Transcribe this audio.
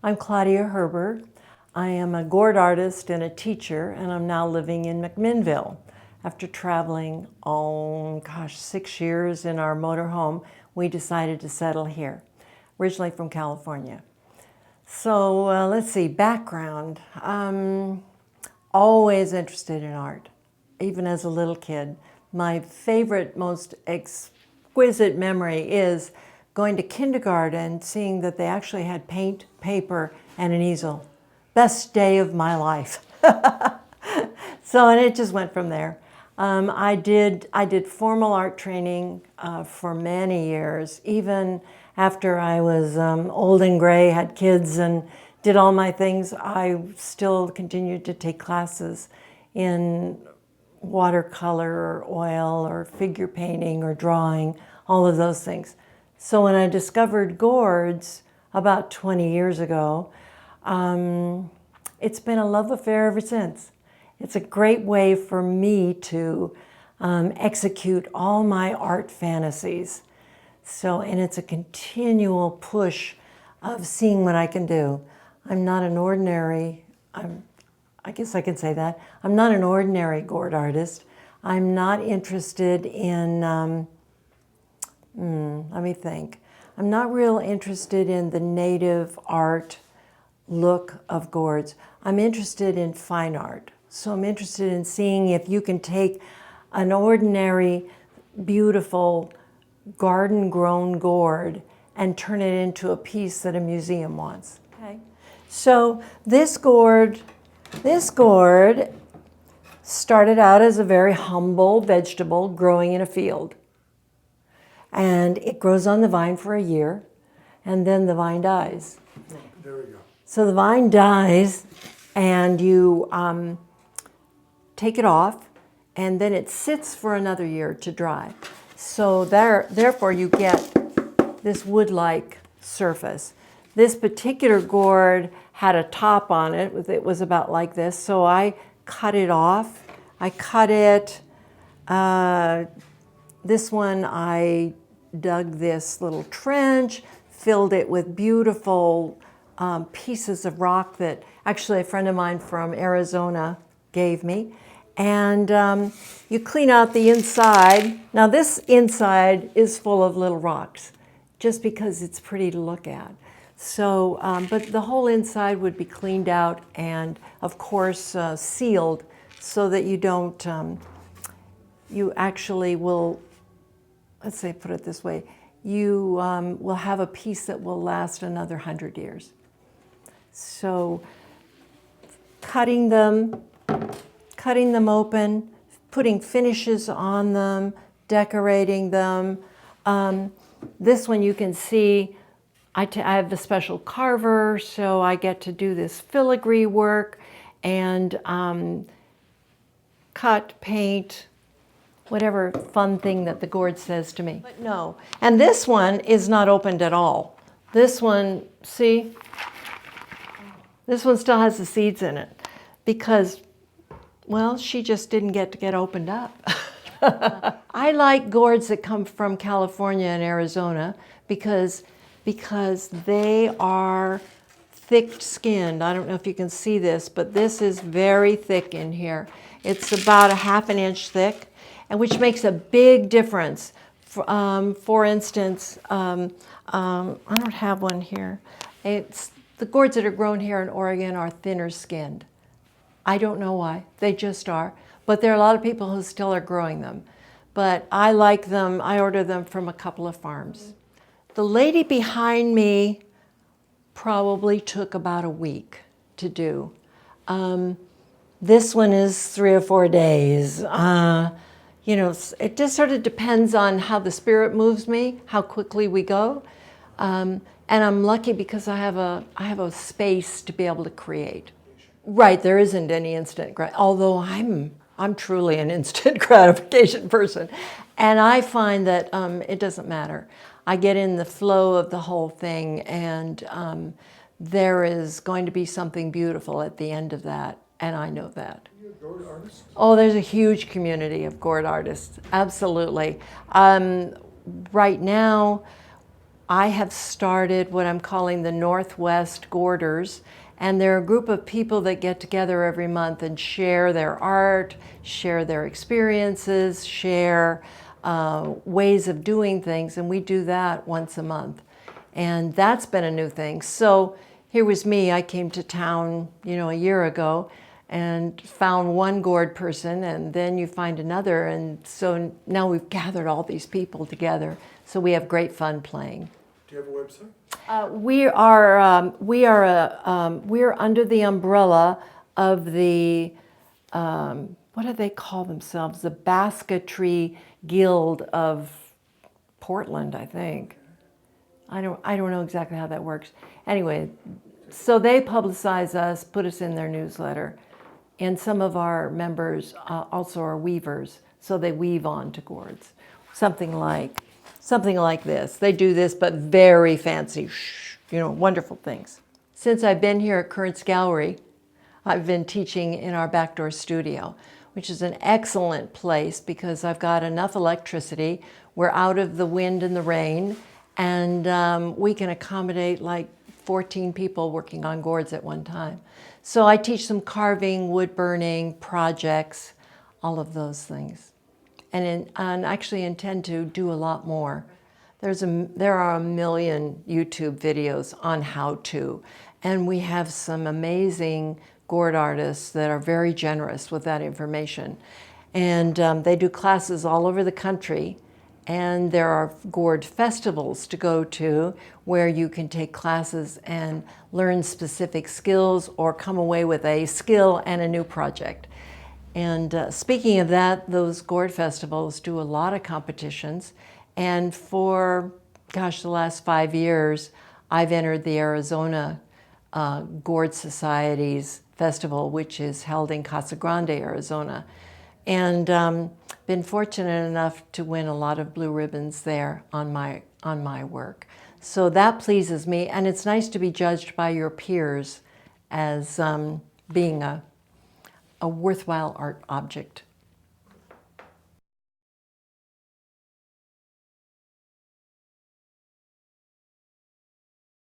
I'm Claudia Herber. I am a gourd artist and a teacher, and I'm now living in McMinnville. After traveling, 6 years in our motorhome, we decided to settle here, originally from California. So let's see, background. Always interested in art, even as a little kid. My favorite, most exquisite memory is going to kindergarten, seeing that they actually had paint, paper, and an easel. Best day of my life. And it just went from there. I did formal art training for many years, even after I was old and gray, had kids, and did all my things. I still continued to take classes in watercolor or oil or figure painting or drawing, all of those things. So when I discovered gourds about 20 years ago, it's been a love affair ever since. It's a great way for me to execute all my art fantasies. And it's a continual push of seeing what I can do. I'm not an ordinary, I guess I can say that. I'm not an ordinary gourd artist. I'm not interested in, let me think. I'm not real interested in the native art look of gourds. I'm interested in fine art. So I'm interested in seeing if you can take an ordinary, beautiful, garden-grown gourd and turn it into a piece that a museum wants. Okay. So this gourd started out as a very humble vegetable growing in a field. And it grows on the vine for a year, and then the vine dies. There we go. So the vine dies, and you take it off, and then it sits for another year to dry. So therefore you get this wood-like surface. This particular gourd had a top on it. It was about like this, so I cut it off. I cut it, this one I dug this little trench, filled it with beautiful pieces of rock that actually a friend of mine from Arizona gave me. And you clean out the inside. Now this inside is full of little rocks, just because it's pretty to look at. So, but the whole inside would be cleaned out and, of course, sealed so that you don't, you actually will, let's say, put it this way, you will have a piece that will last another 100 years. So cutting them open, putting finishes on them, decorating them. This one you can see, I have a special carver, so I get to do this filigree work and cut, paint, whatever fun thing that the gourd says to me. But no, and this one is not opened at all. This one, see? This one still has the seeds in it because, well, she just didn't get to get opened up. I like gourds that come from California and Arizona because they are thick-skinned. I don't know if you can see this, but this is very thick in here. It's about a ½ an inch thick, and which makes a big difference. For instance, I don't have one here. The gourds that are grown here in Oregon are thinner skinned. I don't know why, they just are. But there are a lot of people who still are growing them. But I like them, I order them from a couple of farms. The lady behind me probably took about a week to do. This one is 3 or 4 days. You know, it just sort of depends on how the spirit moves me, how quickly we go. And I'm lucky because I have a space to be able to create. Right, there isn't any instant although I'm truly an instant gratification person. And I find that it doesn't matter. I get in the flow of the whole thing, and there is going to be something beautiful at the end of that, and I know that. Are you a gourd artist? Oh, there's a huge community of gourd artists, absolutely. Right now, I have started what I'm calling the Northwest Gourders, and they're a group of people that get together every month and share their art, share their experiences, share ways of doing things, and we do that once a month. And that's been a new thing. So here was me, I came to town, a year ago, and found one gourd person, and then you find another, and so now we've gathered all these people together. So we have great fun playing. Do you have a website? We're under the umbrella of the what do they call themselves? The Basketry Guild of Portland, I think. I don't know exactly how that works. Anyway, so they publicize us, put us in their newsletter, and some of our members also are weavers, so they weave on to gourds. Something like this. They do this, but very fancy, wonderful things. Since I've been here at Currents Gallery, I've been teaching in our backdoor studio, which is an excellent place because I've got enough electricity. We're out of the wind and the rain, and we can accommodate like 14 people working on gourds at one time. So I teach them carving, wood burning, projects, all of those things. And actually intend to do a lot more. There are a million YouTube videos on how to, and we have some amazing gourd artists that are very generous with that information. And they do classes all over the country, and there are gourd festivals to go to where you can take classes and learn specific skills or come away with a skill and a new project. And speaking of that, those gourd festivals do a lot of competitions. And for, the last 5 years, I've entered the Arizona Gourd Society's festival, which is held in Casa Grande, Arizona. And been fortunate enough to win a lot of blue ribbons there on my work. So that pleases me, and it's nice to be judged by your peers as being a worthwhile art object.